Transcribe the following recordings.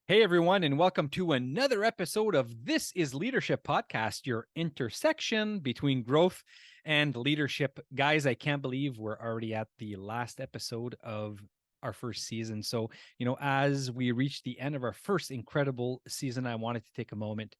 Hey, everyone, and welcome to another episode of This is Leadership Podcast, your intersection between growth and leadership. Guys, I can't believe we're already at the last episode of our first season. So, as we reach the end of our first incredible season, I wanted to take a moment,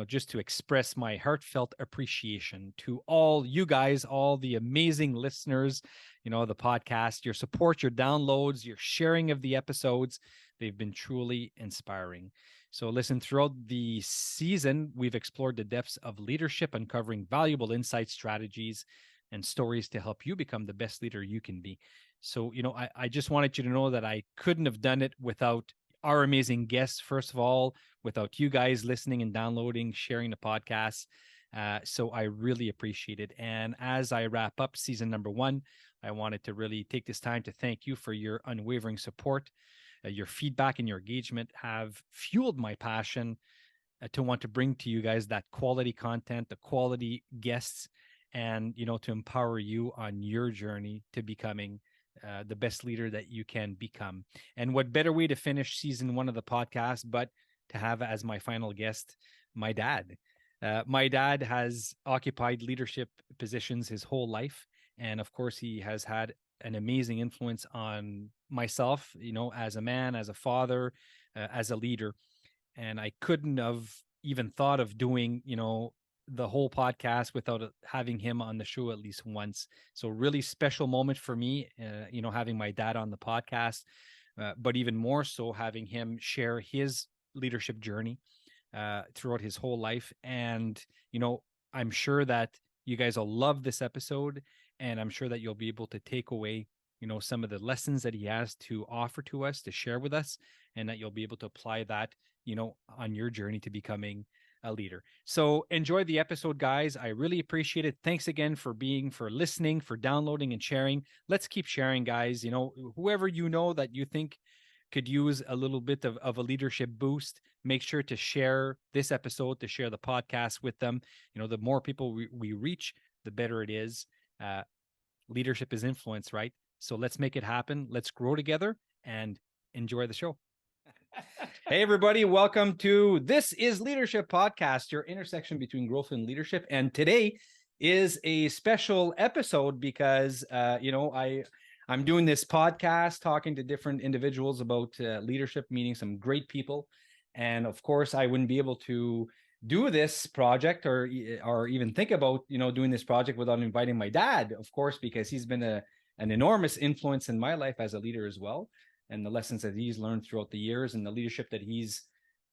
just to express my heartfelt appreciation to all you guys, all the amazing listeners, the podcast, your support, your downloads, your sharing of the episodes. They've been truly inspiring. So, listen, throughout the season, we've explored the depths of leadership, uncovering valuable insights, strategies, and stories to help you become the best leader you can be. So, I just wanted you to know that I couldn't have done it without our amazing guests, first of all, without you guys listening and downloading, sharing the podcast. So I really appreciate it. And as I wrap up season number one, I wanted to really take this time to thank you for your unwavering support. Your feedback and your engagement have fueled my passion to want to bring to you guys that quality content, the quality guests, and to empower you on your journey to becoming the best leader that you can become. And what better way to finish season one of the podcast but to have as my final guest my dad. My dad has occupied leadership positions his whole life, and of course he has had an amazing influence on myself, as a man, as a father, as a leader. And I couldn't have even thought of doing, the whole podcast without having him on the show at least once. So really special moment for me, having my dad on the podcast, but even more so having him share his leadership journey throughout his whole life. And, I'm sure that you guys will love this episode, and I'm sure that you'll be able to take away, some of the lessons that he has to offer to us, to share with us, and that you'll be able to apply that, on your journey to becoming a leader. So enjoy the episode, guys. I really appreciate it. Thanks again for listening, for downloading and sharing. Let's keep sharing, guys. Whoever that you think could use a little bit of a leadership boost, make sure to share this episode, to share the podcast with them. The more people we reach, the better it is. Leadership is influence, right? So let's make it happen. Let's grow together and enjoy the show. Hey, everybody. Welcome to This is Leadership Podcast, your intersection between growth and leadership. And today is a special episode because, I'm doing this podcast, talking to different individuals about leadership, meeting some great people. And of course, I wouldn't be able to do this project or even think about, doing this project without inviting my dad, of course, because he's been an enormous influence in my life as a leader as well. And the lessons that he's learned throughout the years and the leadership that he's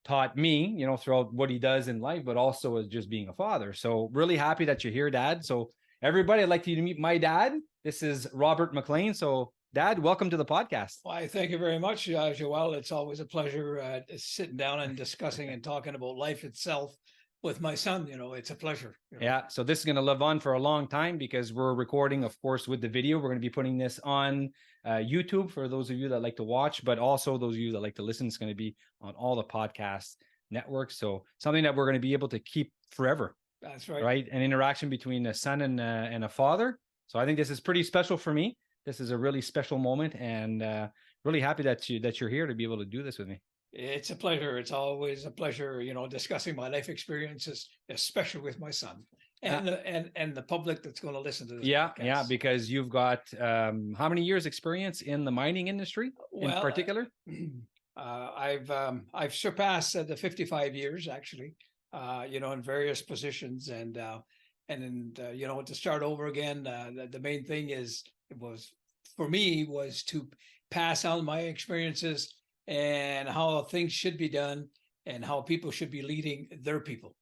taught me, throughout what he does in life, but also as just being a father. So really happy that you're here, Dad. So everybody, I'd like you to meet my dad. This is Robert McLean. So, Dad, welcome to the podcast. Why, thank you very much, Joel. It's always a pleasure sitting down and discussing and talking about life itself with my son. It's a pleasure. Yeah. So this is going to live on for a long time because we're recording, of course, with the video. We're going to be putting this on YouTube for those of you that like to watch, but also those of you that like to listen. It's going to be on all the podcast networks. So something that we're going to be able to keep forever. That's right. Right. An interaction between a son and a father. So I think this is pretty special for me. This is a really special moment, and really happy that you're here to be able to do this with me. It's a pleasure. It's always a pleasure, discussing my life experiences, especially with my son and the public that's going to listen to this. Yeah, podcast. yeah, because you've got how many years experience in the mining industry in particular? I've surpassed the 55 years actually, in various positions, and to start over again, the main thing was to pass on my experiences and how things should be done and how people should be leading their people.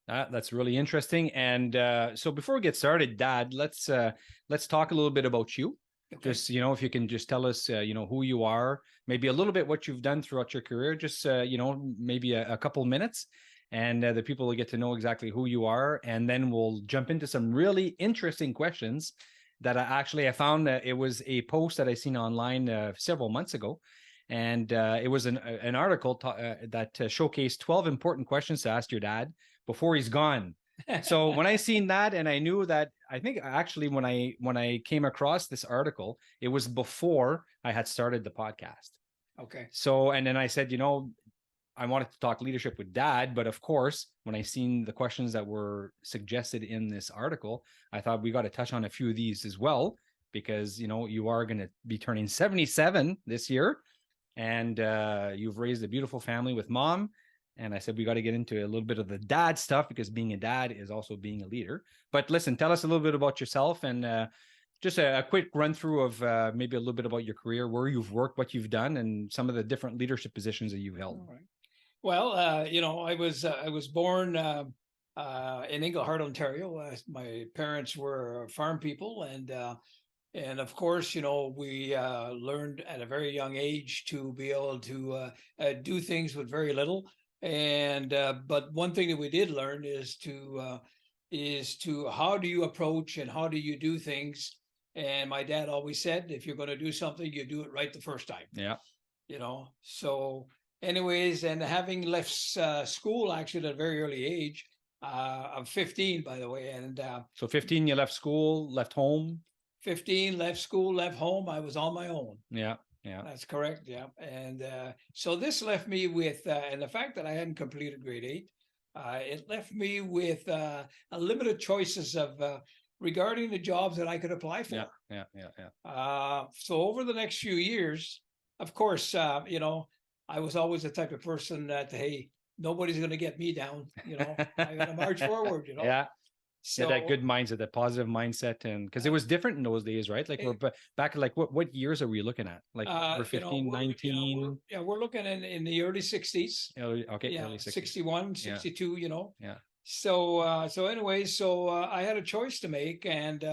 That's really interesting. And so before we get started, Dad, let's talk a little bit about you. Okay. Just, if you can just tell us, who you are, maybe a little bit what you've done throughout your career, just, maybe a couple minutes, and the people will get to know exactly who you are. And then we'll jump into some really interesting questions that I found. It was a post that I seen online several months ago. And it was an article that showcased 12 important questions to ask your dad before he's gone. So when I seen that, and I knew that, I think actually when I came across this article, it was before I had started the podcast. Okay. So, and then I said, I wanted to talk leadership with Dad, but of course, when I seen the questions that were suggested in this article, I thought we got to touch on a few of these as well, because you are going to be turning 77 this year, and you've raised a beautiful family with Mom. And I said we got to get into a little bit of the dad stuff, because being a dad is also being a leader. But listen, tell us a little bit about yourself, and just a quick run through of maybe a little bit about your career, where you've worked, what you've done, and some of the different leadership positions that you've held. All right. Well, I was born in Englehart, Ontario. My parents were farm people, and of course, we learned at a very young age to be able to do things with very little. And but one thing that we did learn is to how do you approach and how do you do things. And my dad always said, if you're going to do something, you do it right the first time. Yeah. So anyways, and having left school actually at a very early age, I'm 15, by the way. And so 15, you left school, left home. 15, left school, left home. I was on my own. Yeah. Yeah. That's correct. Yeah. And so this left me with, and the fact that I hadn't completed grade 8, it left me with a limited choices of regarding the jobs that I could apply for. So over the next few years, of course, I was always the type of person that, hey, nobody's going to get me down. I got to march forward. Yeah. So that good mindset, that positive mindset, and because it was different in those days, right? Like we're back, like what years are we looking at? Like we're 15, 19. We're looking in the early 60s. Okay, early 60s. 61, 62. Yeah. So anyways, I had a choice to make, and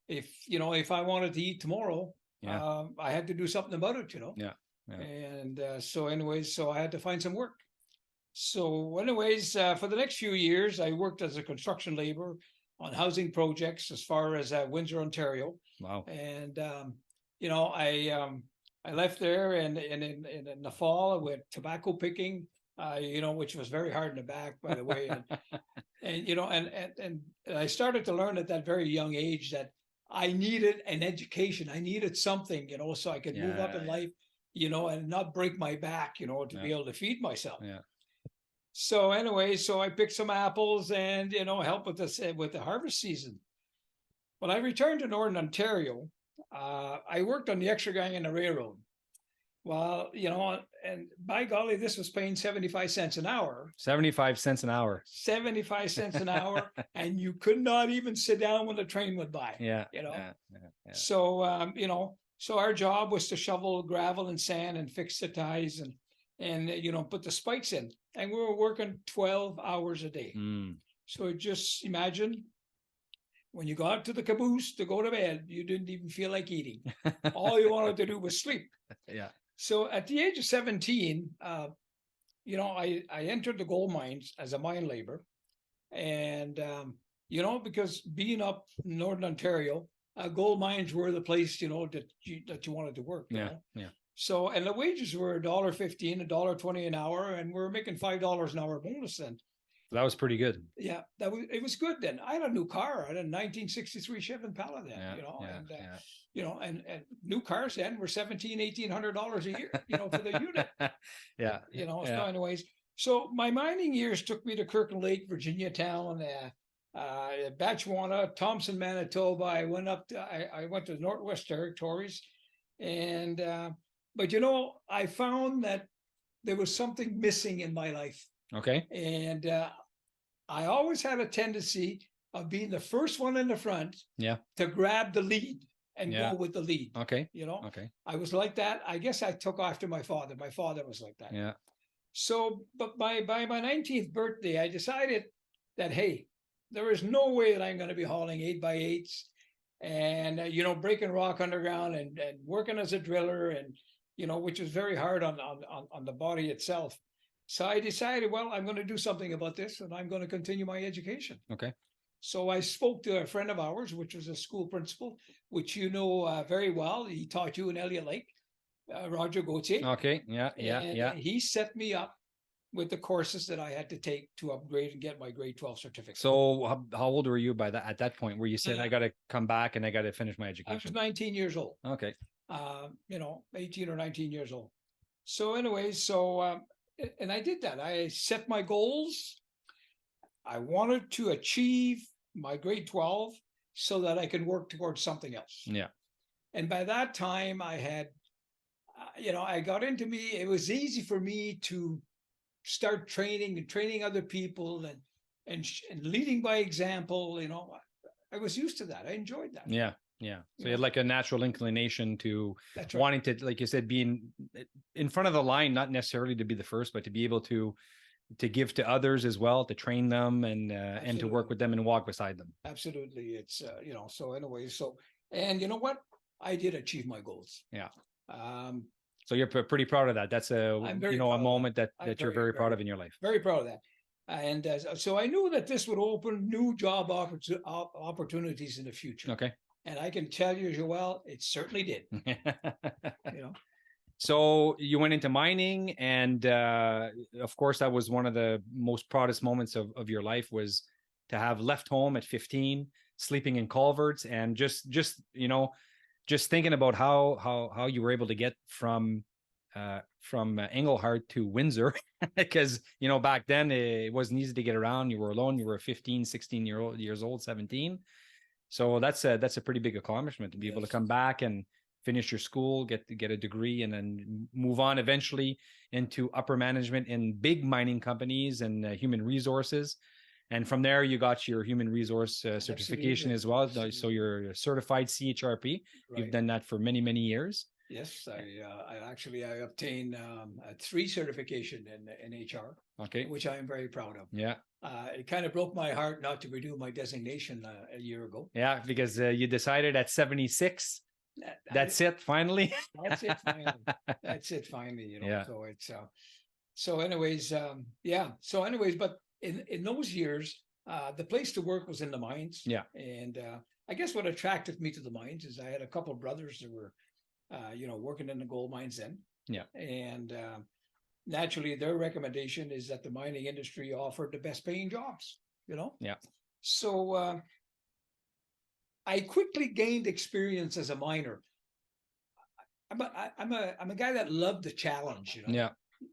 if I wanted to eat tomorrow, I had to do something about it. Yeah. And so I had to find some work. So anyways, for the next few years, I worked as a construction laborer on housing projects as far as Windsor, Ontario. Wow. And I left there, and in the fall I went tobacco picking, which was very hard in the back, by the way. And I started to learn at that very young age that I needed an education. I needed something, so I could move up in life, and not break my back, to be able to feed myself. Yeah. So anyway, I picked some apples and, help with the harvest season. When I returned to Northern Ontario, I worked on the extra gang in the railroad. Well, and by golly, this was paying 75 cents an hour. 75 cents an hour. 75 cents an hour. And you could not even sit down when the train went by. Yeah. So, so our job was to shovel gravel and sand and fix the ties and put the spikes in. And we were working 12 hours a day. So just imagine when you got to the caboose to go to bed, you didn't even feel like eating. All you wanted to do was sleep. Yeah. So at the age of 17, I entered the gold mines as a mine laborer. And, because being up in Northern Ontario, gold mines were the place, that you wanted to work. Yeah. So, and the wages were $1.15, $1.20 an hour, and we were making $5 an hour bonus then. That was pretty good. Yeah, it was good then. I had a new car. I had a 1963 Chevy Impala then, and new cars then were $1,800 a year, for the unit. Yeah. So anyways, so my mining years took me to Kirkland Lake, Virginia town, Batchewana, Thompson, Manitoba. I went to the Northwest Territories, and but I found that there was something missing in my life. Okay. And I always had a tendency of being the first one in the front. Yeah. To grab the lead and go with the lead. Okay. Okay. I was like that. I guess I took after my father. My father was like that. Yeah. So, but by my 19th birthday, I decided that, hey, there is no way that I'm going to be hauling 8x8s and, breaking rock underground and working as a driller and, which is very hard on the body itself. So I decided, well, I'm going to do something about this and I'm going to continue my education. Okay. So I spoke to a friend of ours, which was a school principal, which very well. He taught you in Elliott Lake, Roger Gauthier. Okay. Yeah. He set me up with the courses that I had to take to upgrade and get my grade 12 certificate. So how old were you at that point where you said, I got to come back and I got to finish my education? I was 19 years old. Okay. 18 or 19 years old. So anyways, and I did that. I set my goals. I wanted to achieve my grade 12 so that I could work towards something else. Yeah. And by that time, I had, I got into me. It was easy for me to start training and training other people and leading by example. I was used to that. I enjoyed that. Yeah. Yeah. So you had like a natural inclination to wanting to, like you said, being in front of the line, not necessarily to be the first, but to be able to give to others as well, to train them and to work with them and walk beside them. Absolutely. It's, so anyway, and you know what? I did achieve my goals. Yeah. Um, So you're pretty proud of that. That's a moment that you're very proud of in your life. Very proud of that. And so I knew that this would open new job opportunities in the future. Okay. And I can tell you, Joel, it certainly did. So you went into mining, and of course, that was one of the most proudest moments of your life, was to have left home at 15, sleeping in culverts, and just thinking about how you were able to get from Englehart to Windsor, because back then it wasn't easy to get around. You were alone. You were 15, 16 years old, 17. So that's a pretty big accomplishment to be able to come back and finish your school, get a degree, and then move on eventually into upper management in big mining companies and human resources. And from there, you got your human resource certification as well. Absolutely. So you're a certified CHRP. Right. You've done that for many, many years. Yes, I obtained a 3 certification in HR. Okay, which I am very proud of. Yeah. It kind of broke my heart not to renew my designation a year ago. Yeah, because you decided at 76. That's it finally. That's it finally. That's it finally. Yeah. So it's so anyways, So anyways, but in those years, the place to work was in the mines. Yeah. And I guess what attracted me to the mines is I had a couple of brothers that were working in the gold mines then. Yeah. And naturally, their recommendation is that the mining industry offered the best paying jobs, Yeah. So I quickly gained experience as a miner. I'm a guy that loved the challenge, Yeah.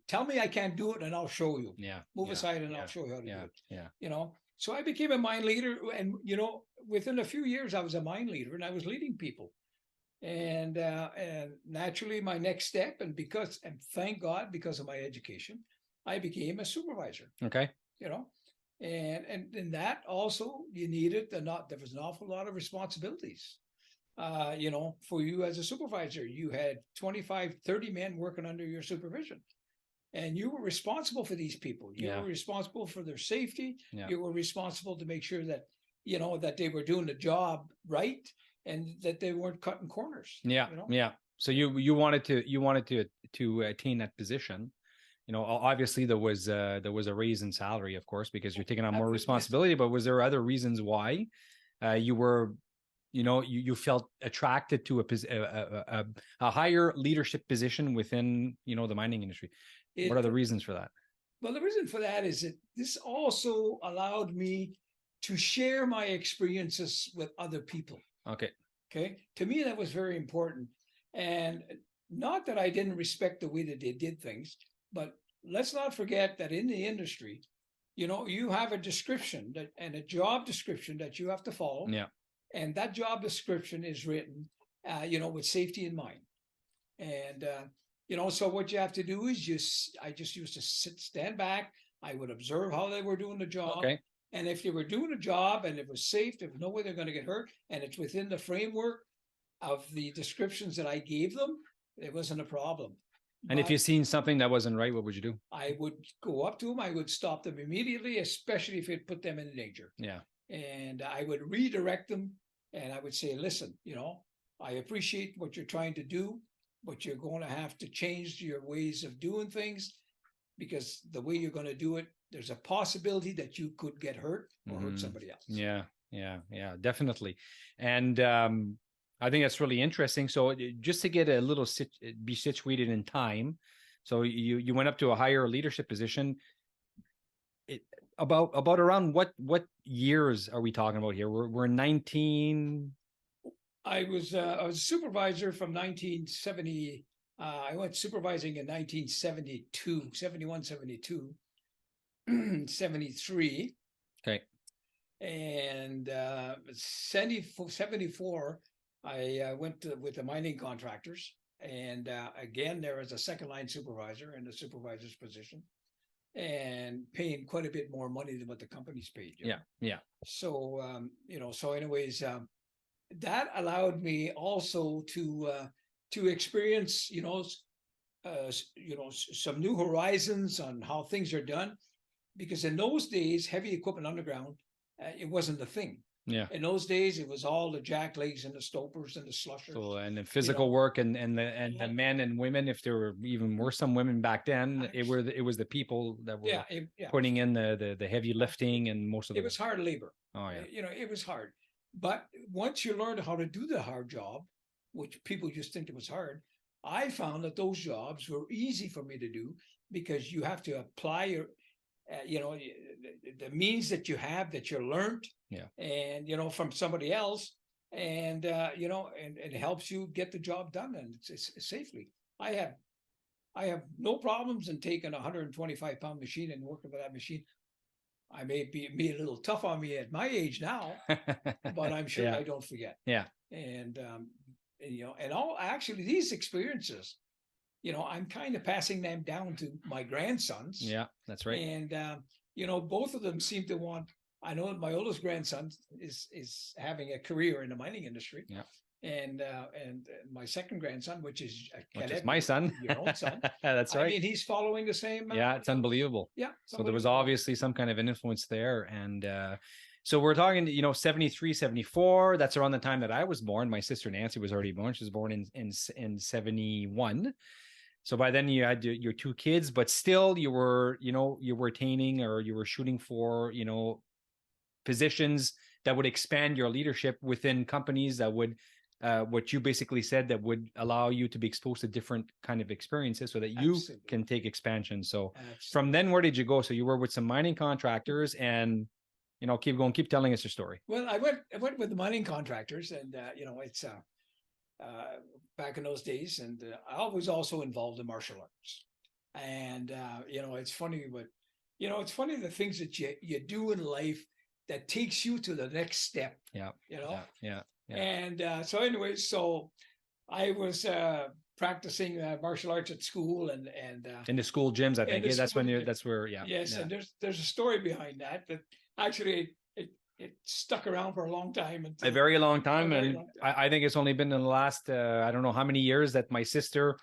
Tell me I can't do it and I'll show you. Yeah. Move aside and I'll show you how to do it. Yeah. So I became a mine leader, and within a few years I was a mine leader and I was leading people. And naturally, my next step, and thank God, because of my education, I became a supervisor. Okay. And in that also you needed there was an awful lot of responsibilities. For you as a supervisor, you had 25, 30 men working under your supervision. And you were responsible for these people. You were responsible for their safety. Yeah. You were responsible to make sure that, that they were doing the job right, and that they weren't cutting corners. Yeah. Yeah. So you wanted to attain that position. Obviously there was a raise in salary, of course, because you're taking on more responsibility. But was there other reasons why you were, you felt attracted to a higher leadership position within, the mining industry? What are the reasons for that? Well, the reason for that is that this also allowed me to share my experiences with other people. Okay. To me, that was very important. And not that I didn't respect the way that they did things, but let's not forget that in the industry, you have a description and a job description that you have to follow. Yeah. And that job description is written, with safety in mind. And, so what you have to do is I just used to stand back. I would observe how they were doing the job. Okay. And if they were doing a job and it was safe, there was no way they're going to get hurt, and it's within the framework of the descriptions that I gave them, it wasn't a problem. And if you seen something that wasn't right, what would you do? I would go up to them. I would stop them immediately, especially if it put them in danger. Yeah. And I would redirect them, and I would say, listen, I appreciate what you're trying to do, but you're going to have to change your ways of doing things, because the way you're going to do it, there's a possibility that you could get hurt or hurt somebody else. Yeah, definitely. And I think that's really interesting. So just to get a little be situated in time, so you went up to a higher leadership position. About around what years are we talking about here? We're 19. I was a supervisor from 1970. I went supervising in 1972, 71, 72, 73. Okay. And 74, I went with the mining contractors. And again, there was a second line supervisor in the supervisor's position and paying quite a bit more money than what the companies paid. Yeah. Yeah. So, so anyways, that allowed me also to experience, some new horizons on how things are done. Because in those days, heavy equipment underground, it wasn't the thing. Yeah. In those days, it was all the jack legs and the stopers and the slushers. So, and the physical work and the men and women, if there were even were some women back then, it was the people that were putting in the heavy lifting and most of it was hard labor. Oh yeah. It was hard. But once you learned how to do the hard job, which people just think it was hard, I found that those jobs were easy for me to do because you have to apply your the means that you have that you learned, and from somebody else, and and it helps you get the job done and it's safely. I have no problems in taking a 125-pound machine and working with that machine. I may be a little tough on me at my age now, but I'm sure I don't forget. Yeah. And and all actually these experiences, I'm kind of passing them down to my grandsons. Yeah, that's right. And both of them seem to want. I know my oldest grandson is having a career in the mining industry. Yeah. And my second grandson, which is my son, your own son. That's right. I mean, he's following the same. Yeah, it's unbelievable. Yeah. So there was obviously some kind of an influence there, and so we're talking, 73, 74. That's around the time that I was born. My sister Nancy was already born. She was born in 71. So by then you had your two kids, but still you were attaining or you were shooting for, positions that would expand your leadership within companies that would, what you basically said, that would allow you to be exposed to different kind of experiences so that you can take expansion. So from then, where did you go? So you were with some mining contractors and, keep going, keep telling us your story. Well, I went with the mining contractors and, it's, back in those days, and I was also involved in martial arts. And it's funny, but it's funny the things that you do in life that takes you to the next step. Yeah. Yeah. And so I was practicing martial arts at school and in the school gyms, I think. Yeah, that's where. Yes, and there's a story behind that actually it stuck around for a long time. A very long time. I think it's only been in the last, I don't know how many years that my sister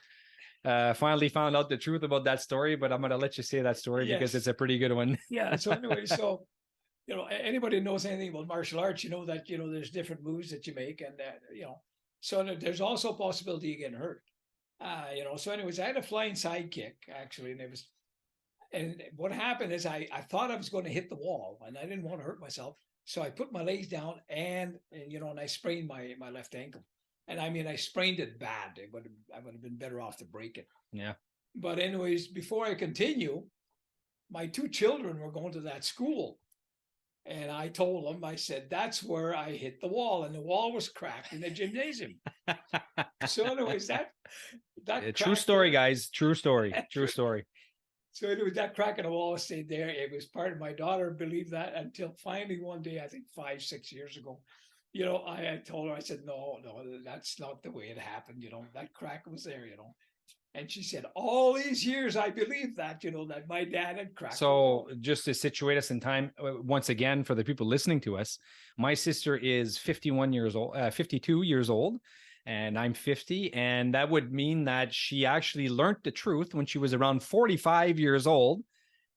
finally found out the truth about that story, but I'm going to let you say that story because it's a pretty good one. Yeah. So anyway, anybody who knows anything about martial arts, that, there's different moves that you make and so there's also a possibility of getting hurt. So anyways, I had a flying sidekick actually, and what happened is I thought I was going to hit the wall and I didn't want to hurt myself. So I put my legs down and I sprained my left ankle. And I mean, I sprained it bad. I would have been better off to break it. Yeah. But anyways, before I continue, my two children were going to that school. And I told them, I said, that's where I hit the wall. And the wall was cracked in the gymnasium. So anyways, that true story, guys. True story. True story. So it was that crack in the wall stayed there. It was part of my daughter believed that until finally one day, I think 5-6 years ago, I had told her, I said, no, that's not the way it happened. That crack was there, And she said, all these years, I believed that, that my dad had cracked. So just to situate us in time, once again, for the people listening to us, my sister is 52 years old. And I'm 50. And that would mean that she actually learned the truth when she was around 45 years old.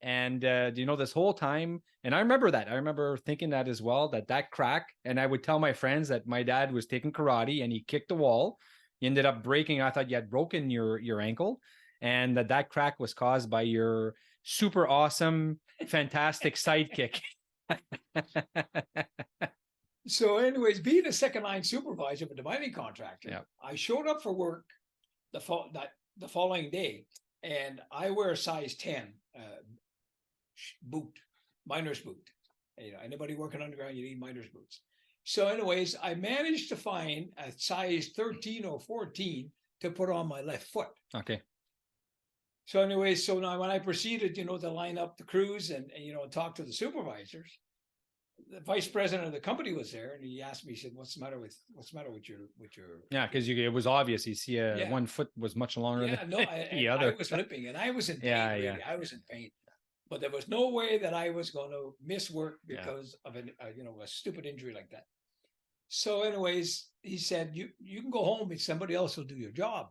And, this whole time, and I remember that. I remember thinking that as well, that crack. And I would tell my friends that my dad was taking karate and he kicked the wall. He ended up breaking. I thought you had broken your ankle, and that crack was caused by your super awesome, fantastic sidekick. So anyways, being a second line supervisor with the mining contractor, I showed up for work the following day, and I wear a size 10 boot, miner's boot. Anybody working underground, you need miner's boots. So anyways, I managed to find a size 13 or 14 to put on my left foot. Okay. So anyway, so now when I proceeded, to line up the crews and talk to the supervisors, the vice president of the company was there, and he asked me, he said, what's the matter with your Yeah, because it was obvious. You see, Yeah. one foot was much longer yeah, than no, the I other. was limping and I was in pain. Yeah, really. yeah. I was in pain. But there was no way that I was going to miss work Yeah. because of a stupid injury like that. So anyways, he said, you can go home and somebody else will do your job.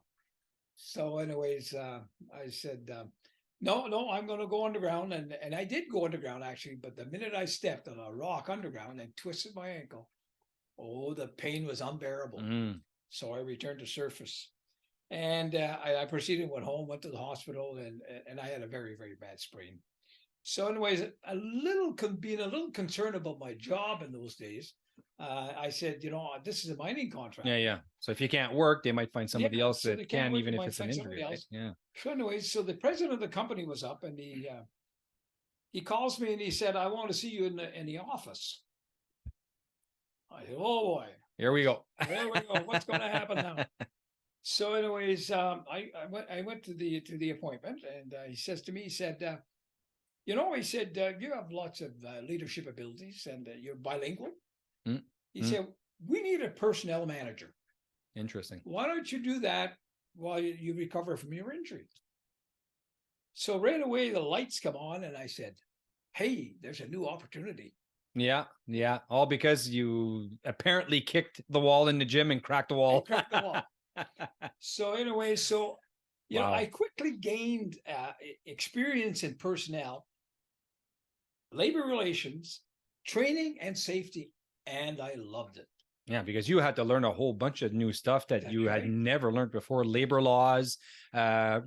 So anyways, I said, no, I'm going to go underground. And I did go underground actually. But the minute I stepped on a rock underground and twisted my ankle, oh, the pain was unbearable. Mm. So I returned to surface. And I proceeded, went home, went to the hospital, and I had a very, very bad sprain. So anyways, being a little concerned about my job in those days, I said, this is a mining contract. Yeah, yeah. So if you can't work, they might find somebody else so that can, work, even they if might it's an find injury. somebody Right? else. Yeah. So anyways, so the president of the company was up, and he calls me and he said, I want to see you in the office. I said, oh boy, Here we go. there we go. What's going to happen now? So anyways, I went to the appointment, and he says to me, he said, he said, you have lots of leadership abilities, and you're bilingual. Mm. He said, we need a personnel manager. Interesting. Why don't you do that while you recover from your injury? So right away, the lights come on, and I said, hey, there's a new opportunity. Yeah, yeah. All because you apparently kicked the wall in the gym and cracked the wall. Cracked the wall. So anyway, Wow. I quickly gained experience in personnel, labor relations, training, and safety, and I loved it. Yeah, because you had to learn a whole bunch of new stuff that you had right. never learned before. Labor laws,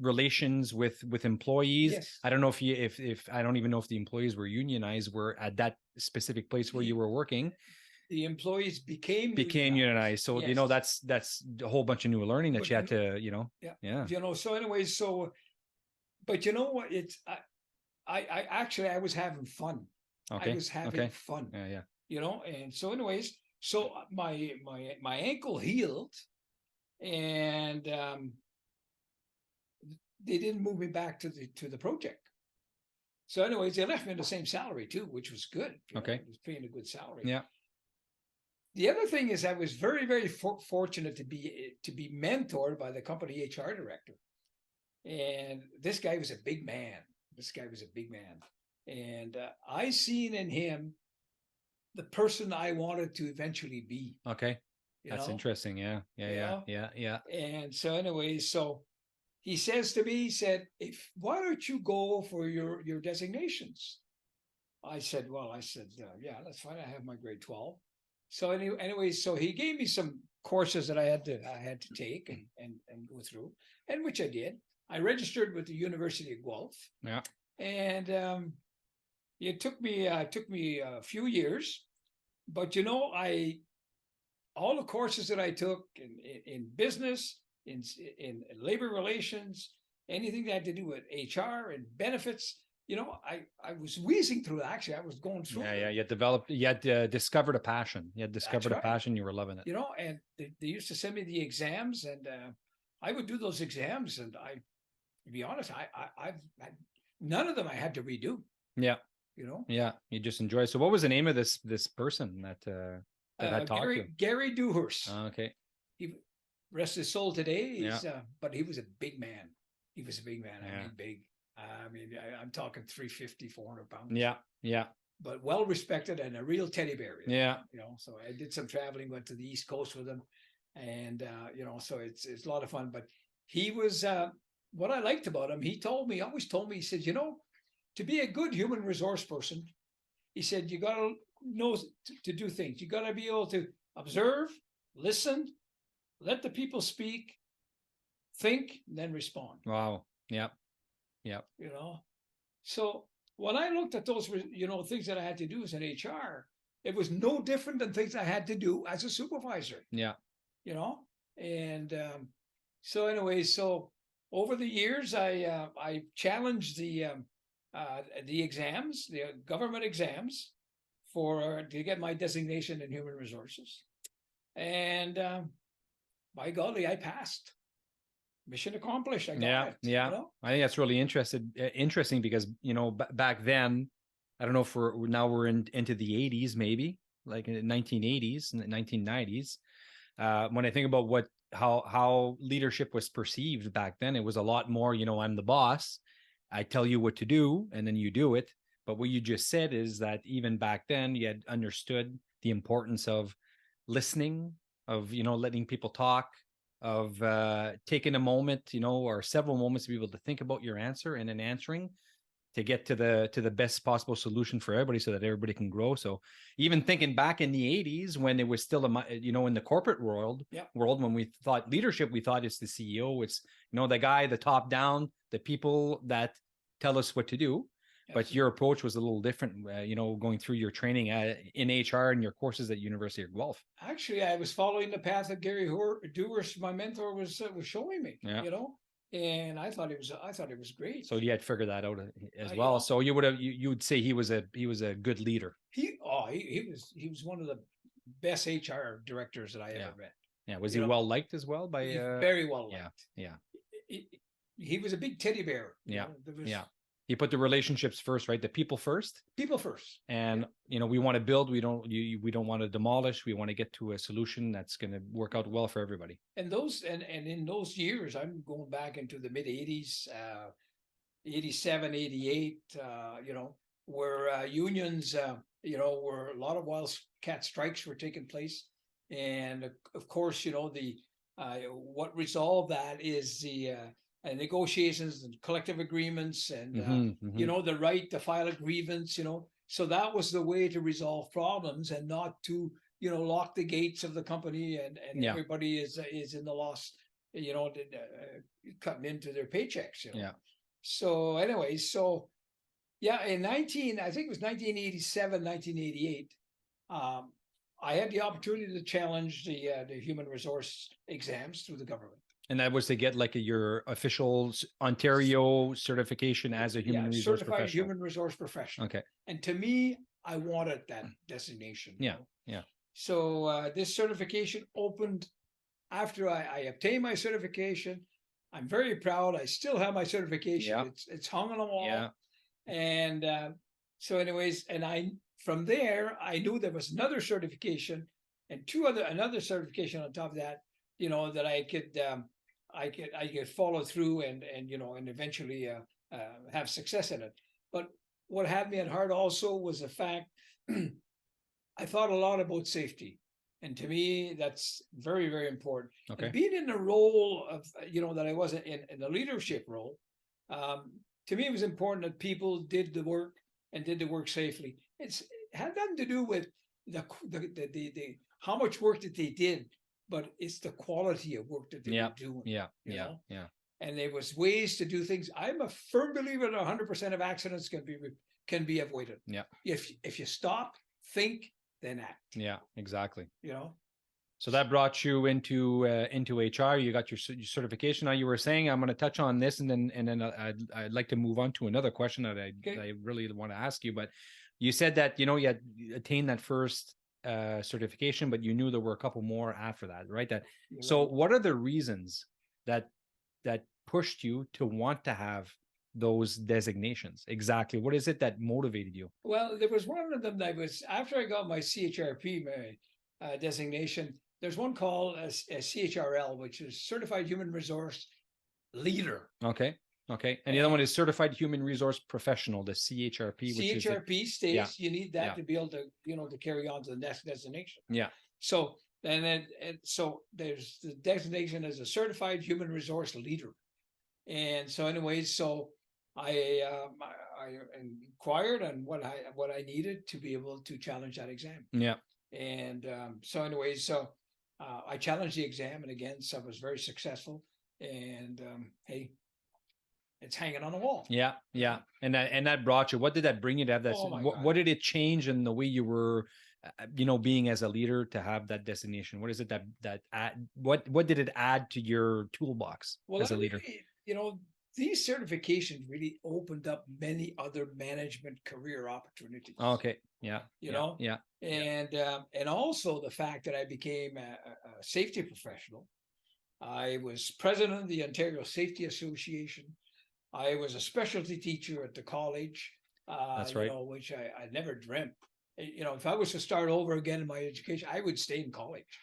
relations with employees. Yes. I don't know if I don't even know if the employees were unionized were at that specific place where you were working. The employees became unionized. So yes. that's a whole bunch of new learning that you had to yeah. So anyways, but you know what? It's I actually I was having fun. Okay. I was having fun. Yeah. And so anyways, so my ankle healed, and they didn't move me back to the project. So anyways, they left me in the same salary too, which was good. It was paying a good salary. Yeah. The other thing is I was very, very fortunate to be mentored by the company HR director. And this guy was a big man. And I seen in him the person I wanted to eventually be. Okay. That's interesting. Yeah. And so anyways, so he says to me, he said, why don't you go for your designations? I said, yeah, that's fine. I have my grade 12. So anyway, so he gave me some courses that I had to take and go through, and which I did. I registered with the University of Guelph. Yeah. And it took me a few years, but all the courses that I took in business, in labor relations, anything that had to do with HR and benefits, I was wheezing through it. Actually, I was going through. Yeah. You had discovered a passion. You had discovered a passion. You were loving it. And they used to send me the exams, and I would do those exams, and to be honest, I've none of them I had to redo. Yeah. Yeah, you just enjoy it. So what was the name of this person that had talked to you? Gary Dewhurst. Okay. He rest his soul today. Yeah. But he was a big man. I mean, big. I'm talking 350, 400 pounds. Yeah. But well respected and a real teddy bear. Yeah. So I did some traveling, went to the East Coast with him, and so it's a lot of fun. But he was what I liked about him. He always told me, he said, to be a good human resource person, he said, you got to know to do things. You got to be able to observe, listen, let the people speak, think, and then respond. Wow. Yeah. So when I looked at those, things that I had to do as an HR, it was no different than things I had to do as a supervisor. Yeah. And so anyway, so over the years, I challenged the exams, the government exams, to get my designation in human resources, and by golly, I passed. mission accomplished. I got Yeah, it. yeah. You know? I think that's really interesting because back then, I don't know if we're into the 80s, maybe like in the 1980s and the 1990s. When I think about how leadership was perceived back then, it was a lot more, I'm the boss. I tell you what to do and then you do it. But what you just said is that even back then you had understood the importance of listening, of, letting people talk, of taking a moment, or several moments to be able to think about your answer and then answering to get to the best possible solution for everybody so that everybody can grow. So even thinking back in the 80s when it was still in the corporate world, when we thought leadership, we thought it's the CEO, it's the guy, the top down, the people that tell us what to do. But your approach was a little different, going through your training in HR and your courses at University of Guelph. Actually, I was following the path that Gary Dewars, my mentor, was showing me. And I thought it was great. So you had figured that out as well. So you would say he was a good leader. He was one of the best HR directors that I ever met. Yeah, was he well liked as well by? Very well liked. Yeah. He was a big teddy bear. Yeah. He put the relationships first, right? The people first. People first. And we want to build. We don't want to demolish. We want to get to a solution that's going to work out well for everybody. And in those years, I'm going back into the mid 80s, 87, 88. Where unions, where a lot of wildcat strikes were taking place, and of course, what resolved that is the negotiations and collective agreements and the right to file a grievance, so that was the way to resolve problems and not to lock the gates of the company and everybody is in the loss, cutting into their paychecks. So anyway, in I think it was 1987, 1988, I had the opportunity to challenge the human resource exams through the government. And that was to get like your official Ontario certification as a human resource certified professional. Human resource professional. Okay. And to me, I wanted that designation. Yeah. So this certification opened after I obtained my certification. I'm very proud. I still have my certification. Yeah. It's hung on the wall. Yeah. And so anyways, from there, I knew there was another certification and another certification on top of that, that I could follow through and eventually have success in it. But what had me at heart also was the fact I thought a lot about safety. And to me, that's very, very important. Okay. And being in the role of, that I wasn't in the leadership role, to me, it was important that people did the work and did the work safely. It had nothing to do with the how much work that they did, but it's the quality of work that they were doing. Yeah. And there was ways to do things. I'm a firm believer that 100% of accidents can be avoided. Yeah. If you stop, think, then act. Yeah, exactly. So that brought you into HR. You got your certification. Now you were saying, I'm going to touch on this, and then I'd like to move on to another question that I really want to ask you. But you said that you had attained that first certification, but you knew there were a couple more after that, right? So what are the reasons that pushed you to want to have those designations? Exactly. What is it that motivated you? Well, there was one of them that was after I got my CHRP designation. There's one called a CHRL, which is Certified Human Resource Leader. Okay. And the other one is Certified Human Resource Professional, the CHRP. CHRP states you need that to be able to, to carry on to the next designation. Yeah. So so there's the designation as a Certified Human Resource Leader. And so anyways, so I inquired on what I needed to be able to challenge that exam. Yeah. And so anyways, so I challenged the exam, and again, so I was very successful. And hey, it's hanging on the wall. Yeah. And that brought you. What did that bring you to have that? What did it change in the way you were, being as a leader to have that designation? What is it that what did it add to your toolbox as a leader? These certifications really opened up many other management career opportunities. Okay. Yeah. And also the fact that I became a safety professional I was president of the Ontario Safety Association. I was a specialty teacher at the college, That's right. which I never dreamt. If I was to start over again in my education, I would stay in college.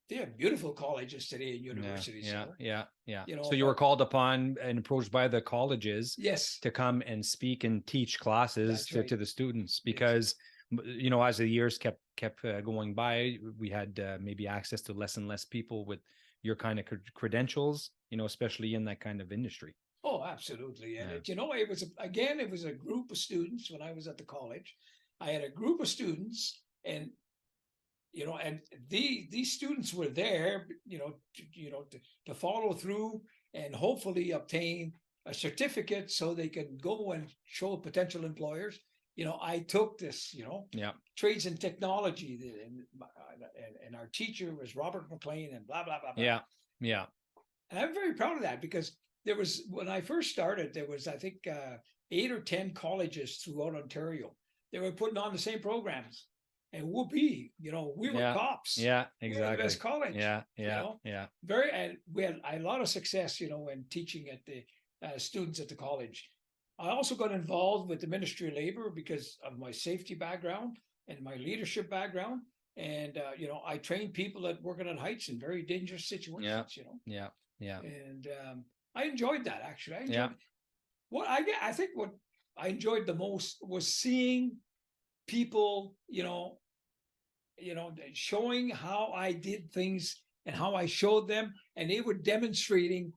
They have beautiful colleges today and universities. Yeah. You know, So you were called upon and approached by the colleges yes, to come and speak and teach classes that's right. to the students because as the years kept going by, we had maybe access to less and less people with your kind of credentials, especially in that kind of industry. Oh, absolutely. And Yeah. it was a group of students when I was at the college. I had a group of students, and these students were there, to follow through and hopefully obtain a certificate so they can go and show potential employers. I took this, Yeah. trades and technology, and our teacher was Robert McLean, and blah blah blah blah. Yeah. And I'm very proud of that because when I first started, there was, I think, 8 or 10 colleges throughout Ontario. They were putting on the same programs. And whoopee, we were cops. Yeah, We were the exactly. best college. Yeah. And we had a lot of success, in teaching at the students at the college. I also got involved with the Ministry of Labor because of my safety background and my leadership background. And, I trained people that working at heights in very dangerous situations, Yeah. And I enjoyed that, actually. I think what I enjoyed the most was seeing people, showing how I did things and how I showed them, and they were demonstrating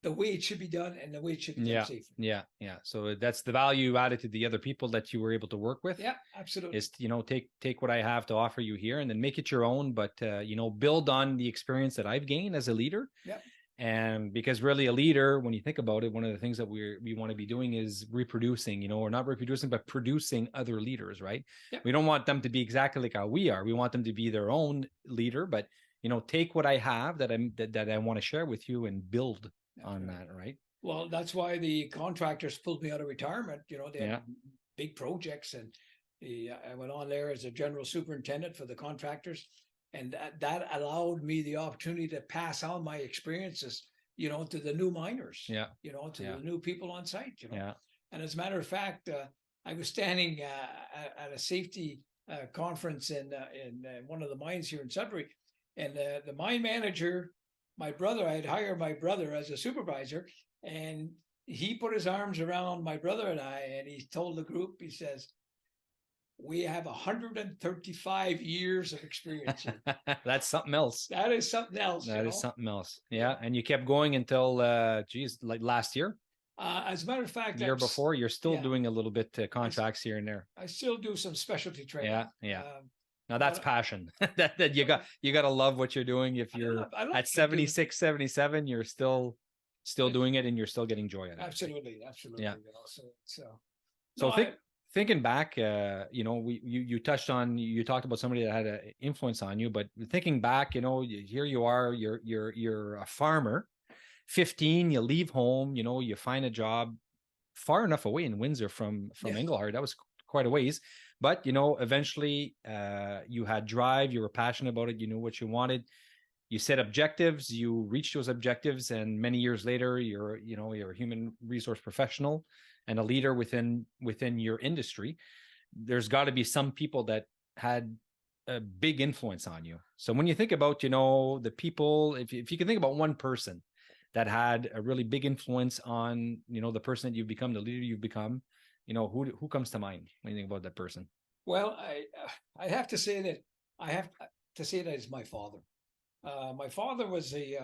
the way it should be done and the way it should be done safely. Yeah. So that's the value added to the other people that you were able to work with. Yeah, absolutely. Is take what I have to offer you here and then make it your own, but build on the experience that I've gained as a leader. Yeah. And because really a leader, when you think about it, one of the things that we want to be doing is reproducing, or not reproducing, but producing other leaders, right? Yeah. We don't want them to be exactly like how we are. We want them to be their own leader, but take what I have that I want to share with you and build on that, right? Well, that's why the contractors pulled me out of retirement. They had big projects, and I went on there as a general superintendent for the contractors. And that allowed me the opportunity to pass on my experiences, to the new miners, to the new people on site, And as a matter of fact, I was standing at a safety conference in one of the mines here in Sudbury, and the mine manager, I had hired my brother as a supervisor, and he put his arms around my brother and I, and he told the group, he says, "We have 135 years of experience here." That's something else. That is something else. That is something else. Yeah. And you kept going until, like last year? As a matter of fact, the year before, you're still doing a little bit contracts here and there. I still do some specialty training. Yeah. Now that's passion. that you got to love what you're doing. If you're at 76, 77, you're still doing it and you're still getting joy out of it. Absolutely. Yeah. So thinking back, you touched on, you talked about somebody that had an influence on you, but thinking back, here you are, you're a farmer, 15, you leave home, you find a job far enough away in Windsor from Englehart. That was quite a ways, but eventually you had drive, you were passionate about it, you knew what you wanted. You set objectives, you reached those objectives, and many years later, you're a human resource professional and a leader within your industry. There's got to be some people that had a big influence on you. So when you think about, the people, if you can think about one person that had a really big influence on, the person that you've become, the leader you've become, who comes to mind when you think about that person? Well, I have to say that it's my father. My father was he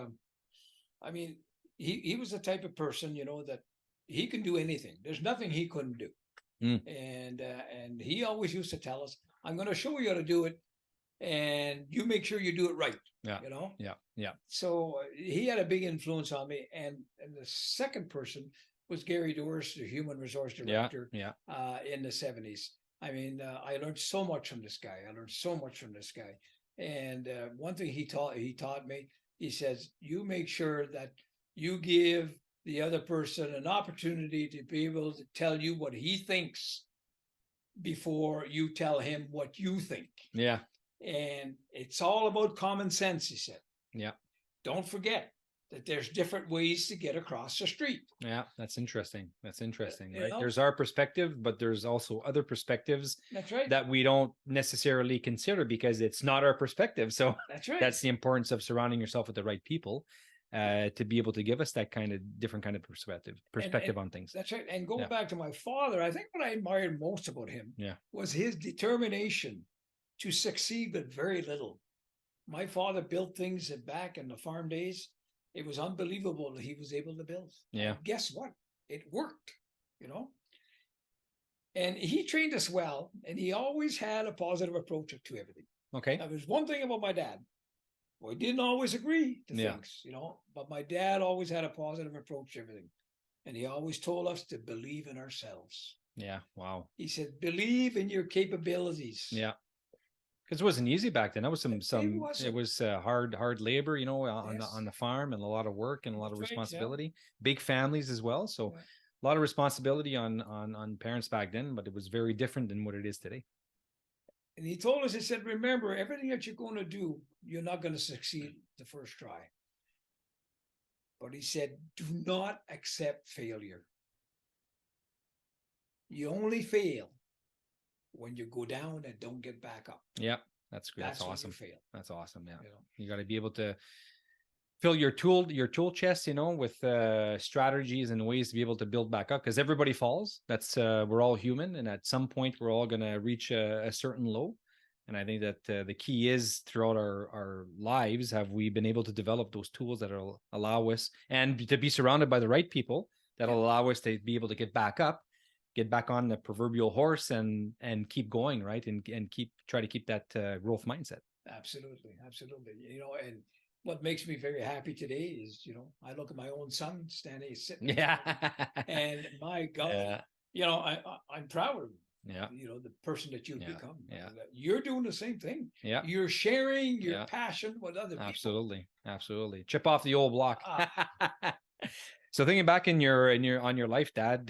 was the type of person, that he can do anything. There's nothing he couldn't do. And he always used to tell us, "I'm going to show you how to do it, and you make sure you do it right." Yeah. So he had a big influence on me. And the second person was Gary Doris, the human resource director. In the 70s. I learned so much from this guy. And one thing he taught me, he says, "You make sure that you give the other person an opportunity to be able to tell you what he thinks before you tell him what you think." Yeah. And it's all about common sense, he said. Yeah. don't forget that there's different ways to get across the street. Yeah, that's interesting. That's interesting, You right? know? There's our perspective, but there's also other perspectives That's right. that we don't necessarily consider because it's not our perspective. So That's right. that's the importance of surrounding yourself with the right people to be able to give us that kind of different kind of perspective on things. That's right. And going Yeah. back to my father, I think what I admired most about him Yeah. was his determination to succeed with very little. My father built things back in the farm days. It was unbelievable that he was able to build. Yeah. And guess what? It worked, you know? And he trained us well, and he always had a positive approach to everything. Okay. Now, there's one thing about my dad. We didn't always agree to things, you know, but my dad always had a positive approach to everything. And he always told us to believe in ourselves. Yeah. Wow. He said, believe in your capabilities. Yeah. Because it wasn't easy back then. That was it was hard labor, you know, on the farm, and a lot of work and a lot of responsibility. Right, yeah. Big families as well, so a lot of responsibility on parents back then. But it was very different than what it is today. And he told us, he said, remember, everything that you're going to do, you're not going to succeed the first try. But he said, do not accept failure. You only fail when you go down and don't get back up. Yeah, that's great. That's awesome. Fail. That's awesome. Yeah, you got to be able to fill your tool chest, you know, with strategies and ways to be able to build back up. Because everybody falls. That's we're all human, and at some point we're all going to reach a certain low. And I think that the key is throughout our lives, have we been able to develop those tools that will allow us, and to be surrounded by the right people that'll allow us to be able to get back up, get back on the proverbial horse and keep going, right? And try to keep that growth mindset. Absolutely. You know, and what makes me very happy today is, you know, I look at my own son sitting. Yeah. And my God, you know, I'm proud of him. Yeah. You know, the person that you've become. Yeah. You're doing the same thing. Yeah. You're sharing your passion with other people. Absolutely. Chip off the old block. So thinking back on your life, Dad,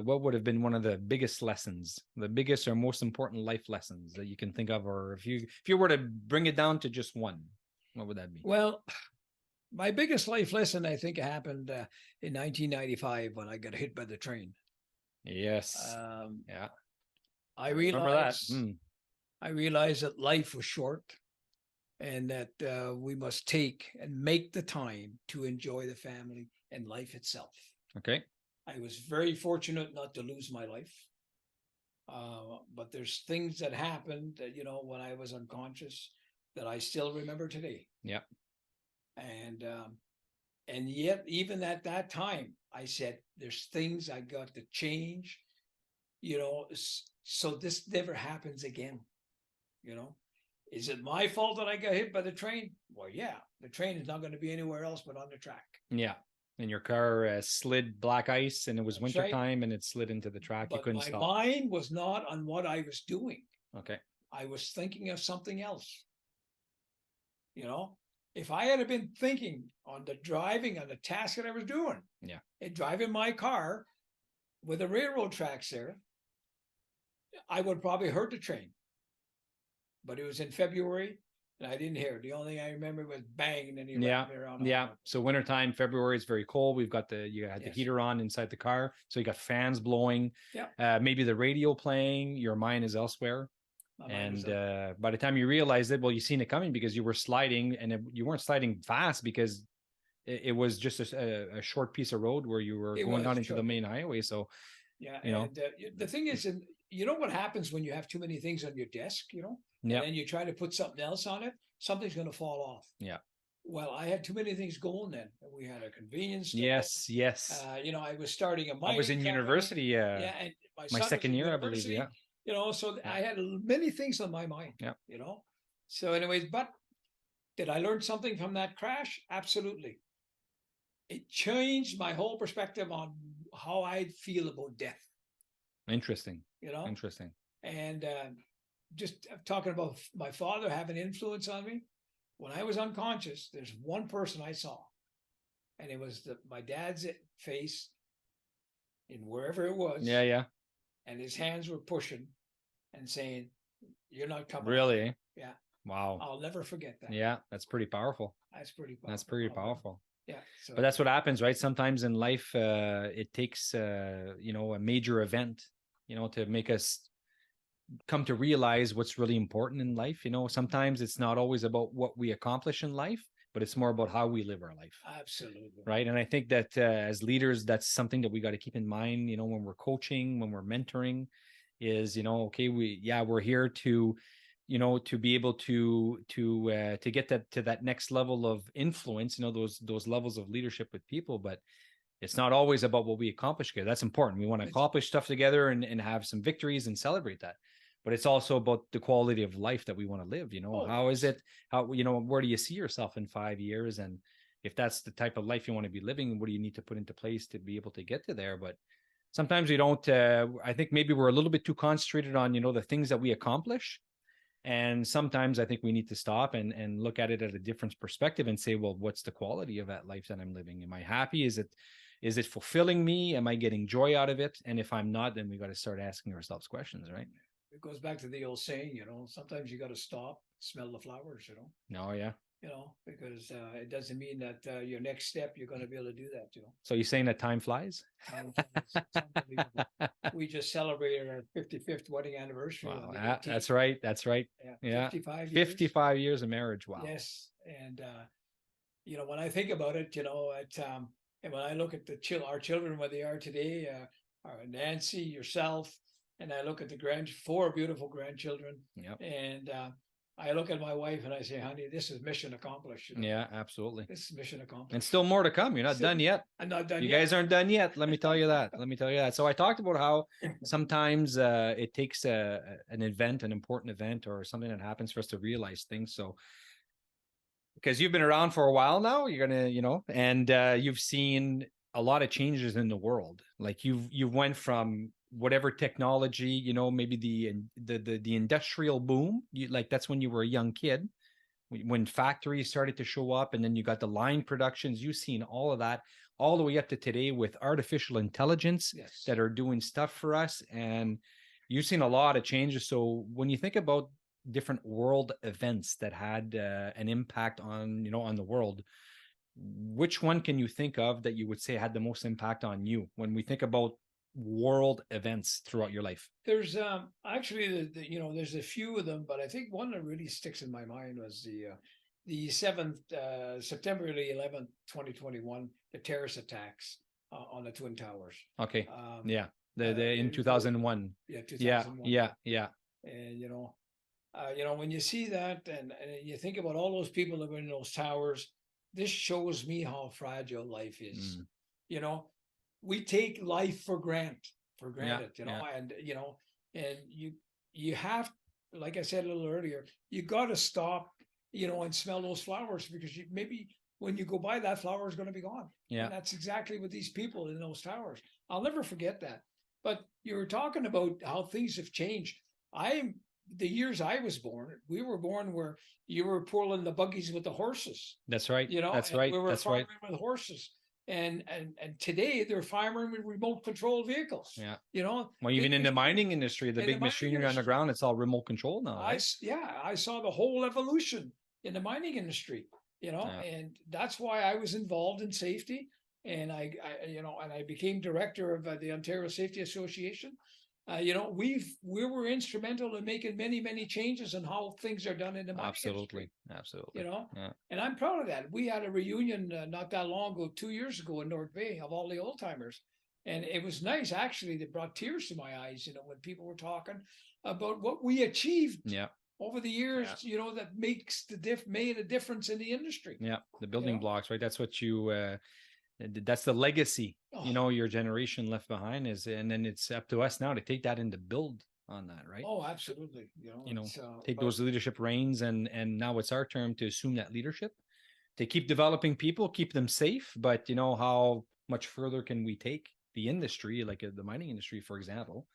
what would have been one of the biggest lessons, the biggest or most important life lessons that you can think of, or if you were to bring it down to just one, what would that be? Well, my biggest life lesson, I think, happened in 1995 when I got hit by the train. Yes. I realized that life was short, and that we must take and make the time to enjoy the family and life itself. Okay. I was very fortunate not to lose my life. But there's things that happened that, you know, when I was unconscious that I still remember today. Yeah. And yet, even at that time, I said, there's things I got to change, you know, so this never happens again. You know, is it my fault that I got hit by the train? Well, yeah, the train is not going to be anywhere else but on the track. Yeah. And your car slid black ice, and it was wintertime, and it slid into the track. But you couldn't stop. My mind was not on what I was doing. Okay. I was thinking of something else. You know, if I had been thinking on the driving, on the task that I was doing, and driving my car with the railroad tracks there, I would probably hurt the train. But it was in February, and I didn't hear it. The only thing I remember was bang, and then he wrapped me around. Yeah. So wintertime, February is very cold. We've got you had the heater on inside the car, so you got fans blowing. Yeah. Maybe the radio playing. Your mind is elsewhere. And by the time you realized it, well, you seen it coming because you were sliding, and you weren't sliding fast because it was just a short piece of road where you were going down into the main highway. So, you know, the thing is, you know what happens when you have too many things on your desk, you know, and then you try to put something else on it, something's going to fall off. Yeah. Well, I had too many things going then. We had a convenience store. Yes. You know, I was starting a mining I was in university. And my second year, I believe. Yeah. You know, so I had many things on my mind. Yeah. You know, so anyways, but did I learn something from that crash? Absolutely. It changed my whole perspective on how I feel about death. Interesting. You know, interesting. And just talking about my father having influence on me. When I was unconscious, there's one person I saw, and it was my dad's face in wherever it was. Yeah. And his hands were pushing and saying, "You're not coming." Really? Yeah. Wow. I'll never forget that. Yeah, that's pretty powerful. That's pretty powerful. That's pretty powerful. Yeah. So, But that's what happens, right? Sometimes in life, it takes, you know, a major event, you know, to make us come to realize what's really important in life. You know, sometimes it's not always about what we accomplish in life, but it's more about how we live our life. absolutely. Right. And I think that as leaders, that's something that we got to keep in mind, you know, when we're coaching, when we're mentoring, is, you know, okay, we're here to, you know, to be able to get that to that next level of influence, you know, those levels of leadership with people. But it's not always about what we accomplish together. That's important. We want to accomplish stuff together and have some victories and celebrate that. But it's also about the quality of life that we want to live. You know, how is it, how, you know, where do you see yourself in 5 years? And if that's the type of life you want to be living, what do you need to put into place to be able to get to there? But sometimes we don't, I think maybe we're a little bit too concentrated on, you know, the things that we accomplish. And sometimes I think we need to stop and look at it at a different perspective and say, well, what's the quality of that life that I'm living? Am I happy? Is it fulfilling me? Am I getting joy out of it? And if I'm not, then we got to start asking ourselves questions, right? It goes back to the old saying, you know, sometimes you got to stop, smell the flowers, you know. Oh, yeah. You know, because it doesn't mean that your next step, you're going to be able to do that, you know. So you're saying that time flies? It's unbelievable. We just celebrated our 55th wedding anniversary. Wow, On the 18th. that's right. That's right. Yeah. 55 years. 55 years of marriage. Wow. Yes. And, you know, when I think about it, you know, and when I look at our children, where they are today, Nancy, yourself, and I look at the 4 beautiful grandchildren. Yep. And I look at my wife and I say, honey, this is mission accomplished. You know? Yeah, absolutely. This is mission accomplished. And still more to come. You're not done yet. I'm not done You yet. guys aren't done yet. Let me tell you that. Let me tell you that. So I talked about how sometimes it takes an important event or something that happens for us to realize things. So because you've been around for a while now, you're going to, you know, and you've seen a lot of changes in the world. Like you've went from whatever technology, you know, maybe the industrial boom, like that's when you were a young kid, when factories started to show up, and then you got the line productions. You've seen all of that all the way up to today with artificial intelligence. Yes. That are doing stuff for us, and you've seen a lot of changes. So when you think about different world events that had an impact on, you know, on the world, which one can you think of that you would say had the most impact on you when we think about world events throughout your life? There's actually you know, there's a few of them, but I think one that really sticks in my mind was the 7th September the 11th 2021, the terrorist attacks on the Twin Towers. Okay. Yeah. The in 2001. Yeah, 2001. Yeah. And you know, when you see that and you think about all those people that were in those towers, this shows me how fragile life is. You know, we take life for granted, you know, and, you know, and you have, like I said a little earlier, you got to stop, you know, and smell those flowers, because maybe when you go by, that flower is going to be gone. Yeah. And that's exactly what these people in those towers. I'll never forget that. But you were talking about how things have changed. The years I was born, we were born where you were pulling the buggies with the horses. That's right. You know, that's right. We were that's farming right. with horses. And today they're farming with remote control vehicles. Yeah. You know, well, even in the mining industry, the big machinery underground, it's all remote control now. Right? I saw the whole evolution in the mining industry, you know, and that's why I was involved in safety. And I you know, and I became director of the Ontario Safety Association. You know, we were instrumental in making many changes in how things are done in the mining industry. Absolutely. You know, and I'm proud of that. We had a reunion not that long ago, 2 years ago in North Bay, of all the old timers, and it was nice actually. That brought tears to my eyes. You know, when people were talking about what we achieved. Over the years, you know, that made a difference in the industry. Yeah, the building blocks, right? That's what you. That's the legacy, you know, your generation left behind and then it's up to us now to take that and to build on that, right? Oh, absolutely. You know, take those leadership reins and now it's our turn to assume that leadership, to keep developing people, keep them safe. But you know, how much further can we take the industry, like the mining industry, for example,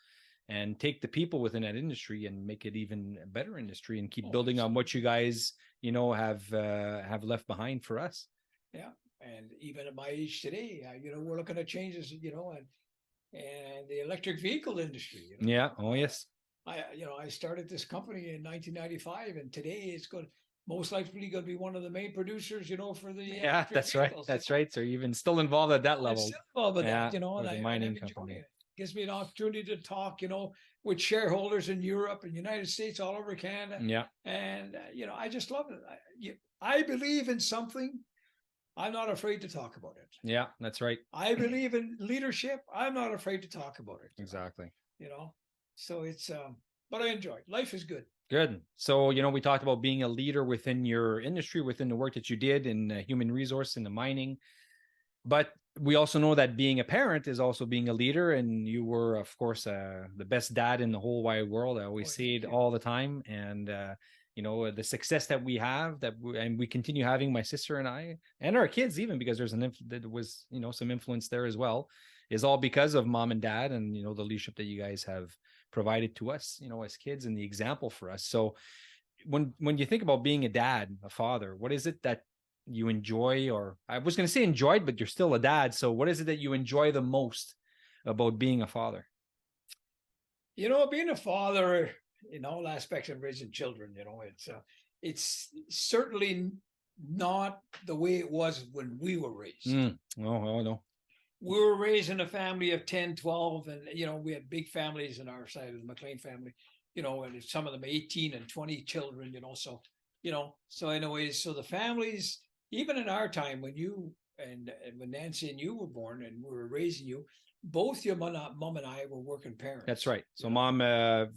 and take the people within that industry and make it even a better industry and keep building on what you guys, you know, have left behind for us. Yeah. And even at my age today, you know, we're looking at changes, you know, and the electric vehicle industry. You know? Yeah. Oh, yes. I started this company in 1995, and today it's going. most likely going to be one of the main producers, for the Yeah, electric that's right. vehicles. That's right. So you're even still involved at that I'm level. still involved with Yeah, that, and with the I'm mining enjoying company. it. Gives me an opportunity to talk, with shareholders in Europe and United States, all over Canada. Yeah. And, I just love it. I believe in something. I'm not afraid to talk about it. Yeah, that's right. I believe in leadership. I'm not afraid to talk about it. Exactly. So it's, but I enjoy it. Life is good. Good. So, we talked about being a leader within your industry, within the work that you did in human resource, in the mining. But we also know that being a parent is also being a leader. And you were, of course, the best dad in the whole wide world. I always say it all the time. And, the success that we have and we continue having, my sister and I, and our kids, even because there was, some influence there as well, is all because of mom and dad and, the leadership that you guys have provided to us, as kids, and the example for us. So when you think about being a dad, a father, what is it that you enjoy? Or I was going to say enjoyed, but you're still a dad. So what is it that you enjoy the most about being a father? Being a father in all aspects of raising children, it's certainly not the way it was when we were raised. Oh, no. We were raised in a family of 10, 12, and, we had big families in our side of the McLean family, and some of them 18 and 20 children, so anyways, so the families, even in our time when you and when Nancy and you were born and we were raising you, both your mom and I were working parents. That's right. So mom,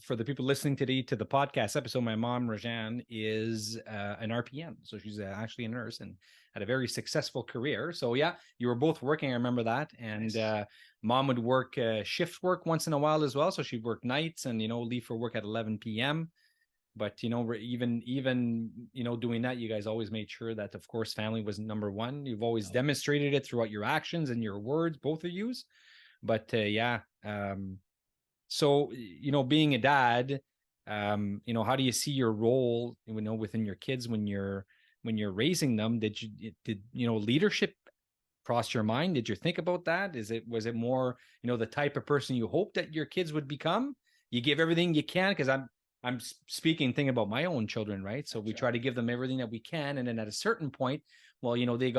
for the people listening today to the podcast episode, my mom, Rajan, is an RPN. So she's actually a nurse and had a very successful career. So yeah, you were both working. I remember that. And nice. Mom would work shift work once in a while as well. So she'd work nights and, leave for work at 11 p.m. But, even, doing that, you guys always made sure that, of course, family was number one. You've always demonstrated it throughout your actions and your words, both of you. But so, being a dad, how do you see your role, within your kids when you're raising them? Did leadership cross your mind? Did you think about that? Was it more, the type of person you hope that your kids would become? You give everything you can, because I'm thinking about my own children, right? So we try to give them everything that we can. And then at a certain point, well, they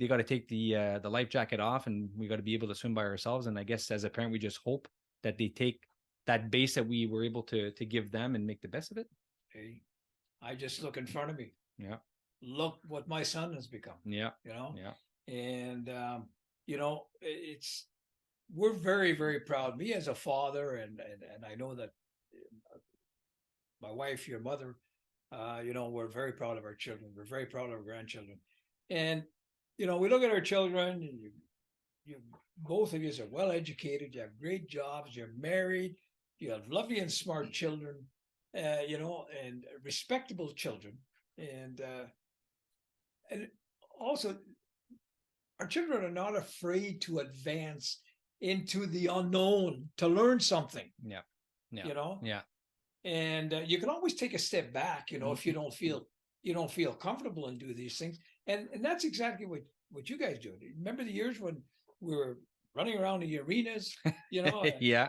gotta take the life jacket off, and we got to be able to swim by ourselves. And I guess as a parent, we just hope that they take that base that we were able to give them and make the best of it. Hey, I just look in front of me. Yeah. Look what my son has become. Yeah. Yeah. And, we're very, very proud. Me as a father, and I know that my wife, your mother, we're very proud of our children. We're very proud of our grandchildren. And, we look at our children, and you both of you are well educated. You have great jobs. You're married. You have lovely and smart children, and respectable children. And also, our children are not afraid to advance into the unknown to learn something. Yeah. Yeah. And you can always take a step back, if you don't feel comfortable and do these things. And that's exactly what you guys do. Remember the years when we were running around the arenas, Yeah.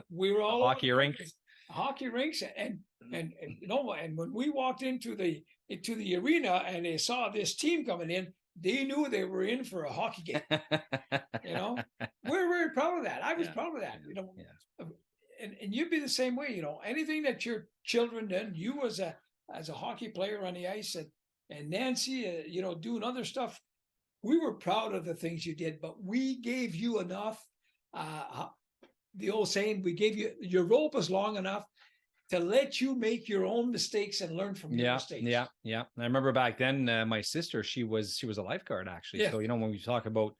We were all hockey rinks, and when we walked into the arena and they saw this team coming in, they knew they were in for a hockey game. We're very proud of that. I was proud of that. And you'd be the same way. Anything that your children did, you as a hockey player on the ice, and Nancy, doing other stuff. We were proud of the things you did, but we gave you enough. The old saying, we gave you, your rope was long enough to let you make your own mistakes and learn from your mistakes. Yeah. I remember back then, my sister, she was a lifeguard, actually. Yeah. So, when we talk about,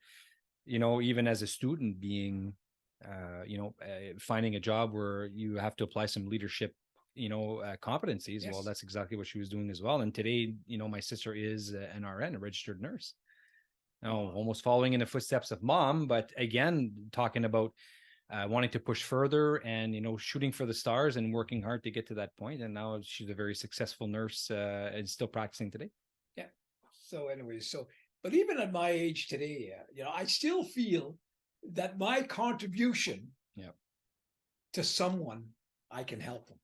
even as a student being, finding a job where you have to apply some leadership, competencies. Yes. Well, that's exactly what she was doing as well. And today, my sister is an RN, a registered nurse. Almost following in the footsteps of mom, but again, talking about wanting to push further and, shooting for the stars and working hard to get to that point. And now she's a very successful nurse and still practicing today. Yeah. So anyways, but even at my age today, I still feel that my contribution to someone, I can help them.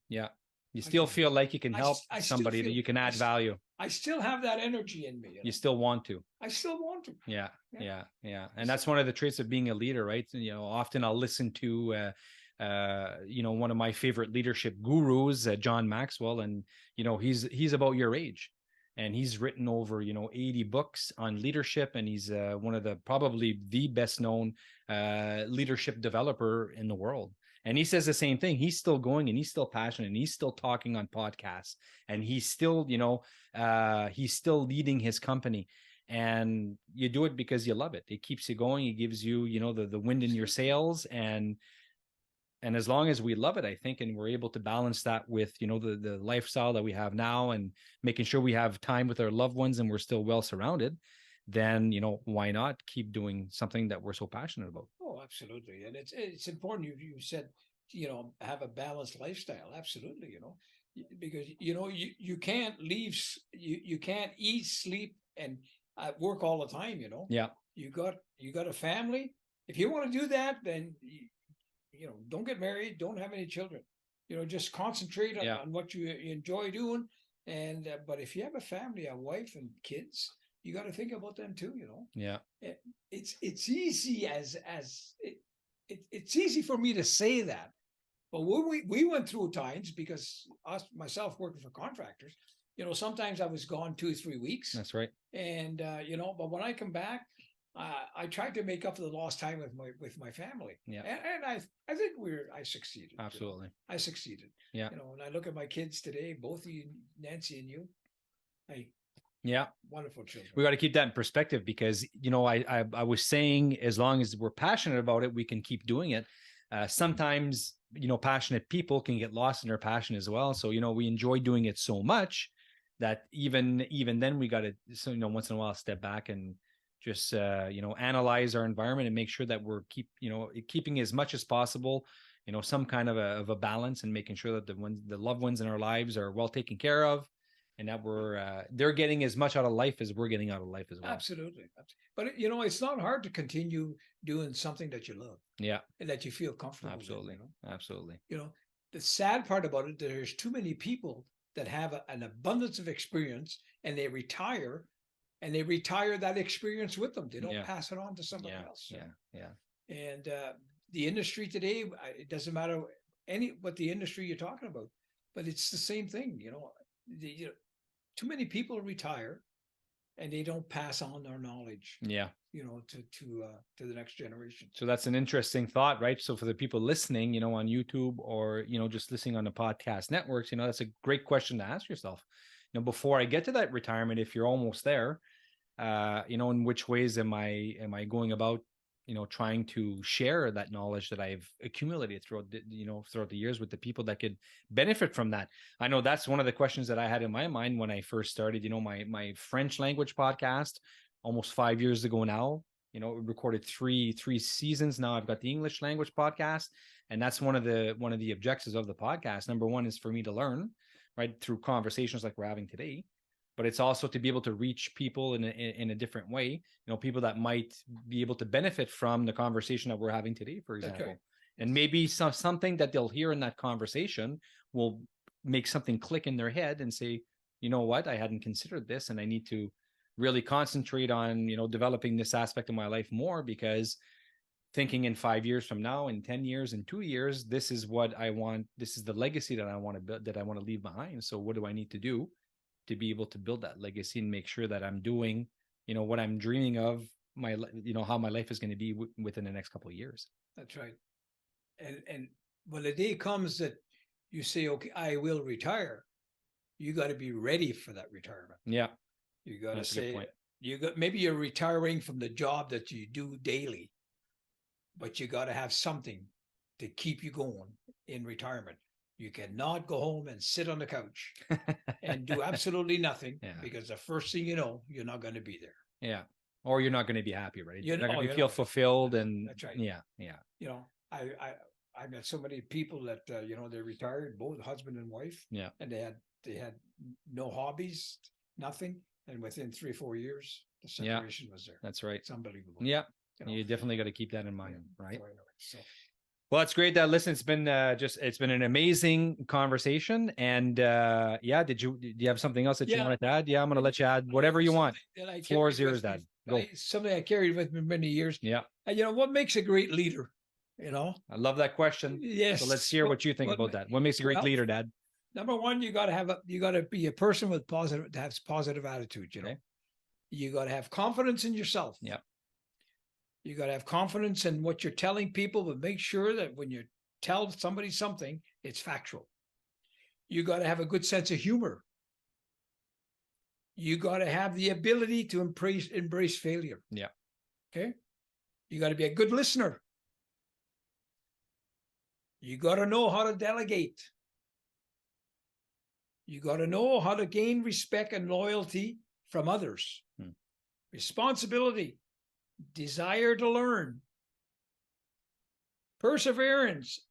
Yeah. You still feel like you can help I still somebody, that feel- you can add value. I still have that energy in me. You still want to. I still want to. Yeah. Yeah. And that's one of the traits of being a leader, right? Often I'll listen to one of my favorite leadership gurus, John Maxwell, and he's about your age, and he's written over 80 books on leadership, and he's one of the probably the best known leadership developer in the world. And he says the same thing. He's still going, and he's still passionate, and he's still talking on podcasts, and he's still he's still leading his company. And you do it because you love it. It keeps you going. It gives you the wind in your sails, and as long as we love it, I think, and we're able to balance that with the lifestyle that we have now, and making sure we have time with our loved ones and we're still well surrounded, then why not keep doing something that we're so passionate about? Oh, absolutely. And it's important. You said have a balanced lifestyle. Absolutely. Because you can't leave, you can't eat, sleep, and work all the time. Yeah. You got a family. If you want to do that, then don't get married, don't have any children. Just concentrate on what you enjoy doing. And but if you have a family, a wife and kids, you got to think about them too. Yeah. It's easy it's easy for me to say that, but when we went through times, because myself working for contractors, sometimes I was gone 2 or 3 weeks. That's right. And but when I come back, I tried to make up for the lost time with my family. Yeah. And I think I succeeded. Absolutely. I succeeded. Yeah. And I look at my kids today, both of you, Nancy and you. Wonderful children. We got to keep that in perspective, because I was saying, as long as we're passionate about it, we can keep doing it. Sometimes passionate people can get lost in their passion as well. So we enjoy doing it so much that even then we got to once in a while step back and just analyze our environment and make sure that we're keeping as much as possible some kind of a balance, and making sure that the loved ones in our lives are well taken care of, and that they're getting as much out of life as we're getting out of life as well. Absolutely. But it's not hard to continue doing something that you love. Yeah. And that you feel comfortable Absolutely. with. Absolutely. The sad part about it, there's too many people that have an abundance of experience, and they retire, and they retire that experience with them. They don't pass it on to somebody else. Yeah. And the industry today, it doesn't matter what the industry you're talking about, but it's the same thing. Too many people retire, and they don't pass on their knowledge. Yeah. To the next generation. So that's an interesting thought, right? So for the people listening, on YouTube, or just listening on the podcast networks, that's a great question to ask yourself. Before I get to that retirement, if you're almost there, in which ways am I going about trying to share that knowledge that I've accumulated throughout the years with the people that could benefit from that? I know that's one of the questions that I had in my mind when I first started, my French language podcast almost 5 years ago now. It recorded three seasons. Now I've got the English language podcast, and that's one of the objectives of the podcast. Number one is for me to learn, right, through conversations like we're having today. But it's also to be able to reach people in a different way, people that might be able to benefit from the conversation that we're having today, for example. Okay. And maybe something that they'll hear in that conversation will make something click in their head and say, you know what, I hadn't considered this, and I need to really concentrate on, developing this aspect of my life more, because thinking in 5 years from now, in 10 years, in 2 years, this is what I want. This is the legacy that I want to build, that I want to leave behind. So what do I need to do to be able to build that legacy and make sure that I'm doing, what I'm dreaming of, how my life is going to be within the next couple of years. That's right. And when the day comes that you say, okay, I will retire, you got to be ready for that retirement. Yeah. You got to say, maybe you're retiring from the job that you do daily, but you got to have something to keep you going in retirement. You cannot go home and sit on the couch and do absolutely nothing, because the first thing you know, you're not going to be there. Yeah. Or you're not going to be happy, right? You're not going to feel fulfilled. And that's right. Yeah. I met so many people that, they retired, both husband and wife. Yeah. And they had no hobbies, nothing. And within 3 or 4 years, the separation was there. That's right. It's unbelievable. Yeah. You definitely got to keep that in mind, right? So Well, it's great that listen. It's been it's been an amazing conversation. And yeah, do you have something else that you wanted to add? Yeah, I'm gonna let you add whatever you want. Floor is yours, Dad. Go. Something I carried with me many years. Yeah. And what makes a great leader? I love that question. Yes. So let's hear what you think about that. What makes a great leader, Dad? Number one, you got to be a person with positive attitude. Okay. You got to have confidence in yourself. Yeah. You got to have confidence in what you're telling people, but make sure that when you tell somebody something, it's factual. You got to have a good sense of humor. You got to have the ability to embrace failure. Yeah. Okay. You got to be a good listener. You got to know how to delegate. You got to know how to gain respect and loyalty from others. Responsibility, desire to learn, perseverance,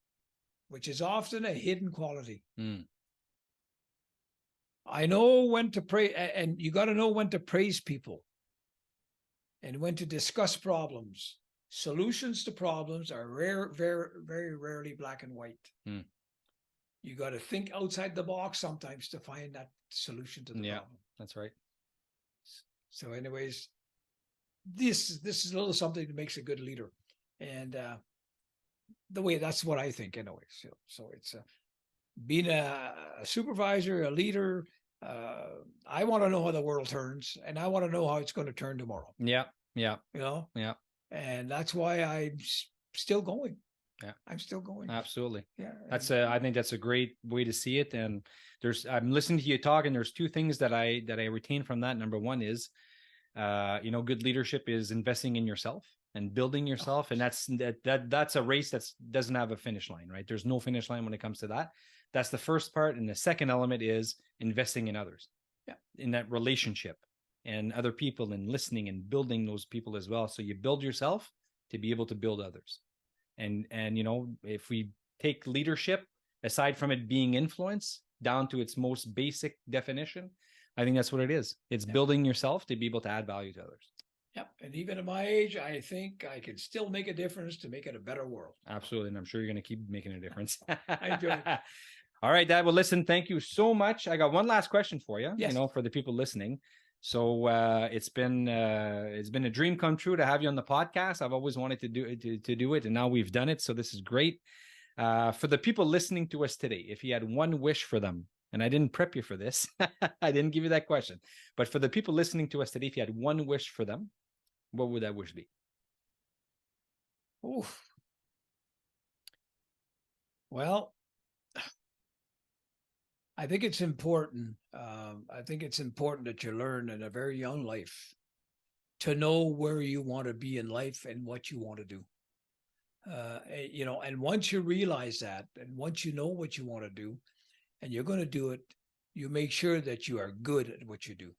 which is often a hidden quality. I know when to pray, and you got to know when to praise people and when to discuss problems. Solutions to problems are very rarely black and white. You got to think outside the box sometimes to find that solution to the problem. That's right. So anyways, this is a little something that makes a good leader. And that's what I think anyways. So it's being a supervisor, a leader. I want to know how the world turns, and I want to know how it's going to turn tomorrow. Yeah. And that's why I'm still going. Yeah, I'm still going. Absolutely. Yeah. I think that's a great way to see it. And I'm listening to you talk, and there's two things that I retain from that. Number one is, good leadership is investing in yourself and building yourself. And that's a race that doesn't have a finish line, right? There's no finish line when it comes to that. That's the first part. And the second element is investing in others. Yeah. In that relationship and other people, and listening and building those people as well. So you build yourself to be able to build others. And if we take leadership, aside from it being influence, down to its most basic definition, I think that's what it is. It's building yourself to be able to add value to others. Yep. And even at my age, I think I can still make a difference to make it a better world. Absolutely. And I'm sure you're going to keep making a difference. I enjoy it. All right, Dad. Well, listen, thank you so much. I got one last question for you, yes. For the people listening. So it's been a dream come true to have you on the podcast. I've always wanted to do it, and now we've done it. So this is great. For the people listening to us today, if you had one wish for them, and I didn't prep you for this, I didn't give you that question, but for the people listening to us today, if you had one wish for them, what would that wish be? Oof. Well, I think it's important. I think it's important that you learn in a very young life to know where you want to be in life and what you want to do. And once you realize that, and once you know what you want to do, and you're going to do it, you make sure that you are good at what you do.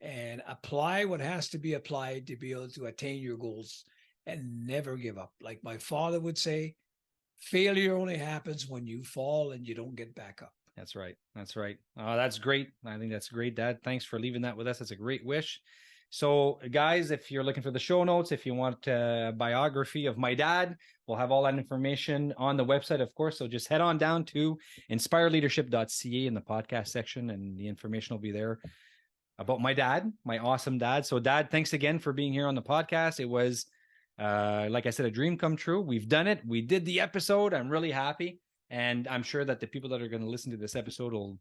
And apply what has to be applied to be able to attain your goals, and never give up. Like my father would say, failure only happens when you fall and you don't get back up. That's right. That's right. Oh, that's great. I think that's great, Dad. Thanks for leaving that with us. That's a great wish. So guys, if you're looking for the show notes, if you want a biography of my dad, we'll have all that information on the website, of course. So just head on down to inspireleadership.ca in the podcast section, and the information will be there about my dad, my awesome dad. So Dad, thanks again for being here on the podcast. It was, like I said, a dream come true. We've done it. We did the episode. I'm really happy. And I'm sure that the people that are going to listen to this episode will,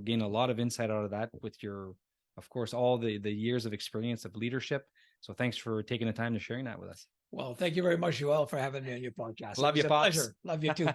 gain a lot of insight out of that with your, of course, all the years of experience of leadership. So thanks for taking the time to sharing that with us. Well, thank you very much, Joel, for having me on your podcast. Love you, Pops. Pleasure. Love you too.